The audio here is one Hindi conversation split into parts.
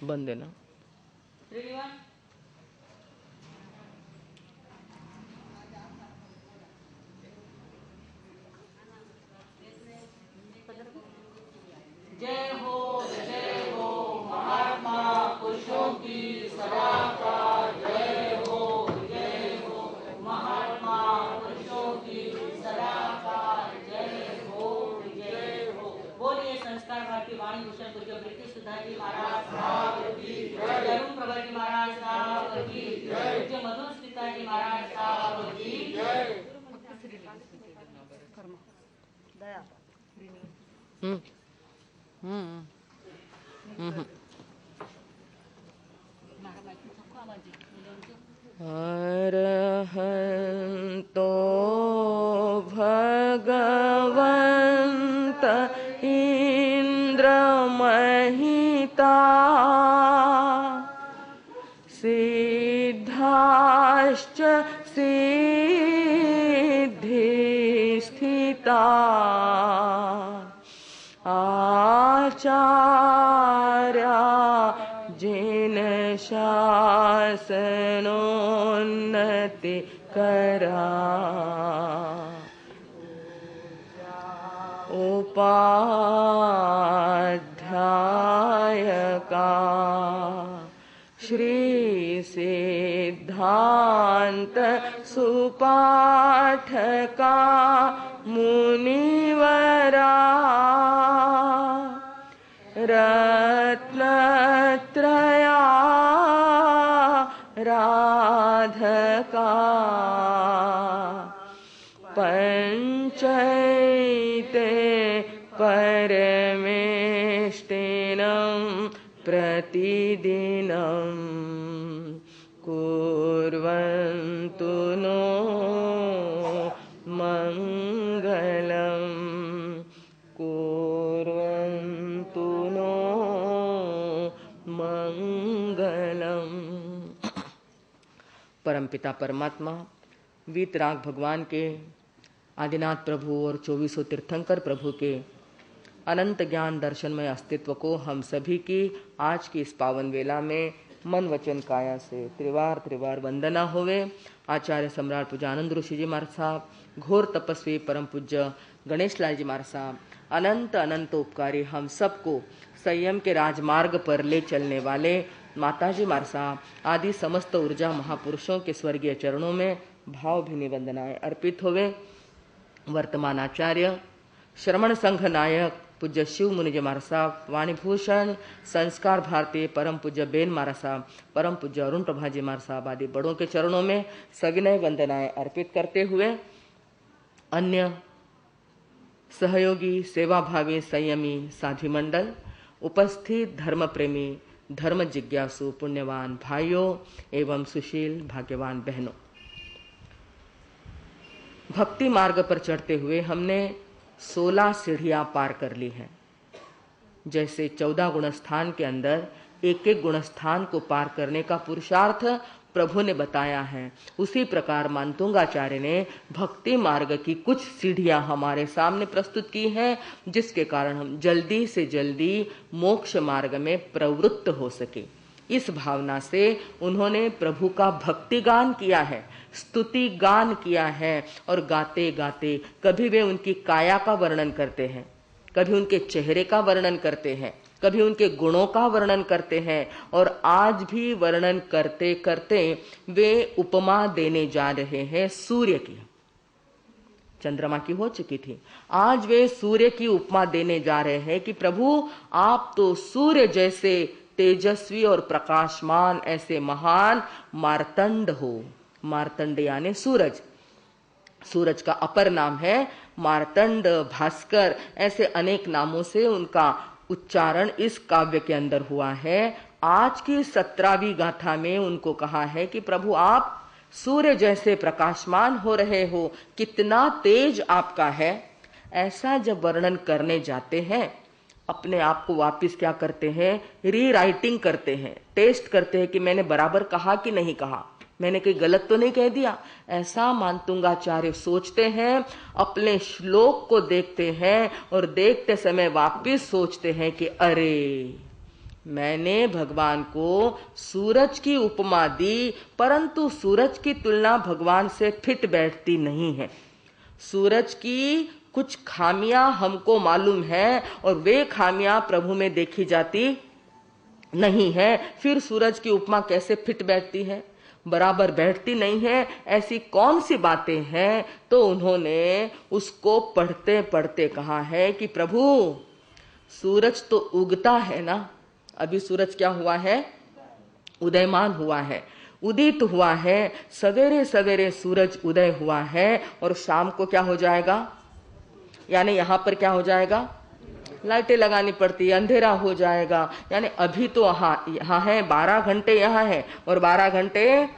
बंद देना। जय हो महात्मा पुरुषों की सदाकाल। जय हो महात्मा पुरुषों की सदाकाल। जय हो। बोलिए संस्कार भारती वाणी भूषण पूज्य ब्रिटिश सुधा जी महाराज साहब की जय। अरुण प्रभा जी महाराज साहब की जय। पूज्य मधुर स्मिता जी महाराज साहब की जय। दया अरहन्तो भगवन्त इन्द्रमहिता सिद्धाश्च सिद्धिस्थिता आचार्या जिन शासनोन्नति करा उपाध्यायका श्री सिद्धांत सुपाठका मुनिवरा रत्नत्रया राधका पंचैते परमेष्टिनं प्रतिदिनं कुर्वन्तु नो मंगलम कुर्वन्तु नो मंगलम। परमपिता परमात्मा वीतराग भगवान के आदिनाथ प्रभु और 2400 तीर्थंकर प्रभु के अनंत ज्ञान दर्शनमय अस्तित्व को हम सभी की आज की इस पावन वेला में मन वचन काया से त्रिवार वंदना होवे। आचार्य सम्राट पूज्यानंद ऋषि जी महाराज साहब, घोर तपस्वी परम पूज्य गणेश लाल जी महाराज साहब, अनंत अनंत उपकारी हम सबको संयम के राजमार्ग पर ले चलने वाले माताजी महाराज साहब आदि समस्त ऊर्जा महापुरुषों के स्वर्गीय चरणों में भावभीनी वंदनाएं अर्पित होवे। वर्तमान आचार्य श्रमण संघ नायक पूज्य शिव मुनि जी महाराज साहब, वाणी भूषण संस्कार भारती परम पूज्य बेन महाराज साहब, परम पूज्य अरुण प्रभा जी महाराज साहब आदि बड़ों के चरणों में सविनय वंदनाएं अर्पित करते हुए अन्य सहयोगी सेवाभावी संयमी साध्वी मंडल, उपस्थित धर्म प्रेमी धर्म जिज्ञासु पुण्यवान भाइयों एवं सुशील भाग्यवान बहनों, भक्ति मार्ग पर चढ़ते हुए हमने 16 सीढ़ियां पार कर ली हैं। जैसे 14 गुणस्थान के अंदर एक एक गुणस्थान को पार करने का पुरुषार्थ प्रभु ने बताया है, उसी प्रकार मानतुंगाचार्य ने भक्ति मार्ग की कुछ सीढ़ियां हमारे सामने प्रस्तुत की हैं, जिसके कारण हम जल्दी से जल्दी मोक्ष मार्ग में प्रवृत्त हो सके। इस भावना से उन्होंने प्रभु का भक्ति गान किया है, स्तुति गान किया है और गाते गाते कभी वे उनकी काया का वर्णन करते हैं, कभी उनके चेहरे का वर्णन करते हैं, कभी उनके गुणों का वर्णन करते हैं और आज भी वर्णन करते करते वे उपमा देने जा रहे हैं सूर्य की। चंद्रमा की हो चुकी थी, आज वे सूर्य की उपमा देने जा रहे हैं कि प्रभु आप तो सूर्य जैसे तेजस्वी और प्रकाशमान ऐसे महान मार्तंड हो। मार्तंड यानी सूरज, सूरज का अपर नाम है मार्तंड, भास्कर, ऐसे अनेक नामों से उनका उच्चारण इस काव्य के अंदर हुआ है। आज की 17वीं गाथा में उनको कहा है कि प्रभु आप सूर्य जैसे प्रकाशमान हो रहे हो, कितना तेज आपका है। ऐसा जब वर्णन करने जाते हैं अपने आप को वापस क्या करते हैं, रीराइटिंग करते हैं, टेस्ट करते हैं कि मैंने बराबर कहा कि नहीं कहा, मैंने कोई गलत तो नहीं कह दिया। ऐसा मानतुंगाचार्य सोचते हैं, अपने श्लोक को देखते हैं और देखते समय वापिस सोचते हैं कि अरे मैंने भगवान को सूरज की उपमा दी, परंतु सूरज की तुलना भगवान से फिट बैठती नहीं है। सूरज की कुछ खामियां हमको मालूम है और वे खामियां प्रभु में देखी जाती नहीं है। फिर सूरज की उपमा कैसे फिट बैठती है? बराबर बैठती नहीं है। ऐसी कौन सी बातें हैं? तो उन्होंने उसको पढ़ते पढ़ते कहा है कि प्रभु सूरज तो उगता है ना, अभी सूरज क्या हुआ है? उदयमान हुआ है, उदित हुआ है। सवेरे सवेरे सूरज उदय हुआ है और शाम को क्या हो जाएगा? यानी यहां पर क्या हो जाएगा? लाइटें लगानी पड़ती है, अंधेरा हो जाएगा। यानी अभी तो यहाँ है 12 घंटे यहाँ है और 12 घंटे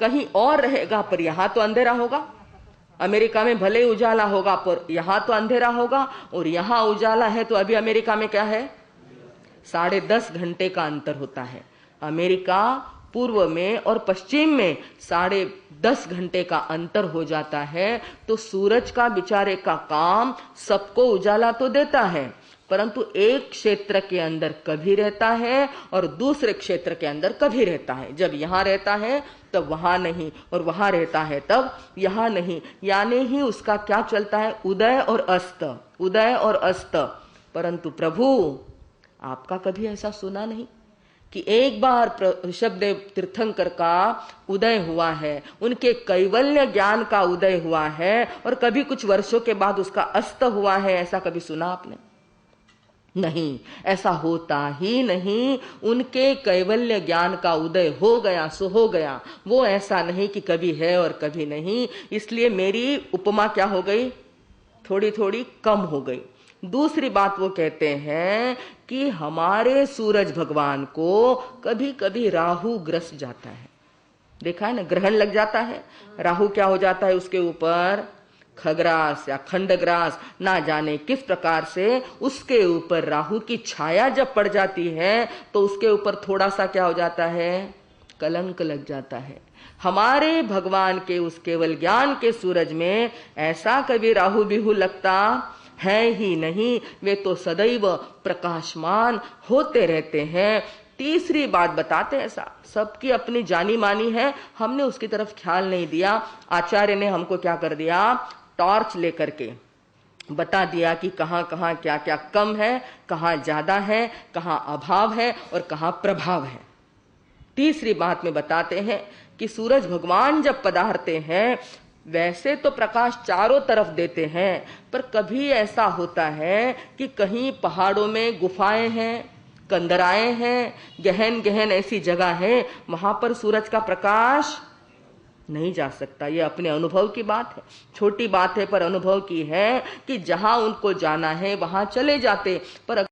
कहीं और रहेगा, पर यहाँ तो अंधेरा होगा। अमेरिका में भले उजाला होगा पर यहाँ तो अंधेरा होगा, और यहाँ उजाला है तो अभी अमेरिका में क्या है? 10.5 घंटे का अंतर होता है। अमेरिका पूर्व में और पश्चिम में 10.5 घंटे का अंतर हो जाता है। तो सूरज का बेचारे का काम सबको उजाला तो देता है, परंतु एक क्षेत्र के अंदर कभी रहता है और दूसरे क्षेत्र के अंदर कभी रहता है। जब यहाँ रहता है तब वहां नहीं, और वहां रहता है तब यहाँ नहीं। यानी ही उसका क्या चलता है? उदय और अस्त, उदय और अस्त। परंतु प्रभु आपका कभी ऐसा सुना नहीं कि एक बार ऋषभदेव तीर्थंकर का उदय हुआ है, उनके कैवल्य ज्ञान का उदय हुआ है, और कभी कुछ वर्षों के बाद उसका अस्त हुआ है? ऐसा कभी सुना आपने? नहीं, ऐसा होता ही नहीं। उनके कैवल्य ज्ञान का उदय हो गया सो हो गया, वो ऐसा नहीं कि कभी है और कभी नहीं। इसलिए मेरी उपमा क्या हो गई? थोड़ी थोड़ी कम हो गई। दूसरी बात वो कहते हैं कि हमारे सूरज भगवान को कभी कभी राहु ग्रस जाता है। देखा है ना, ग्रहण लग जाता है, राहु क्या हो जाता है उसके ऊपर? खग्रास या खंडग्रास, ना जाने किस प्रकार से उसके ऊपर राहु की छाया जब पड़ जाती है तो उसके ऊपर थोड़ा सा क्या हो जाता है? कलंक लग जाता है। हमारे भगवान के उस केवल ज्ञान के सूरज में ऐसा कभी राहु बिहू लगता है ही नहीं। वे तो सदैव प्रकाशमान होते रहते हैं। तीसरी बात बताते हैं, ऐसा सबकी अपनी जानी मानी है, हमने उसकी तरफ ख्याल नहीं दिया। आचार्य ने हमको क्या कर दिया? टॉर्च लेकर के बता दिया कि कहां कहां क्या क्या कम है, कहां ज्यादा है, कहां अभाव है और कहां प्रभाव है। तीसरी बात में बताते हैं कि सूरज भगवान जब पधारते हैं वैसे तो प्रकाश चारों तरफ देते हैं, पर कभी ऐसा होता है कि कहीं पहाड़ों में गुफाएं हैं, कंदराएं हैं, गहन गहन ऐसी जगह है, वहां पर सूरज का प्रकाश नहीं जा सकता। ये अपने अनुभव की बात है, छोटी बात है पर अनुभव की है कि जहां उनको जाना है वहां चले जाते। पर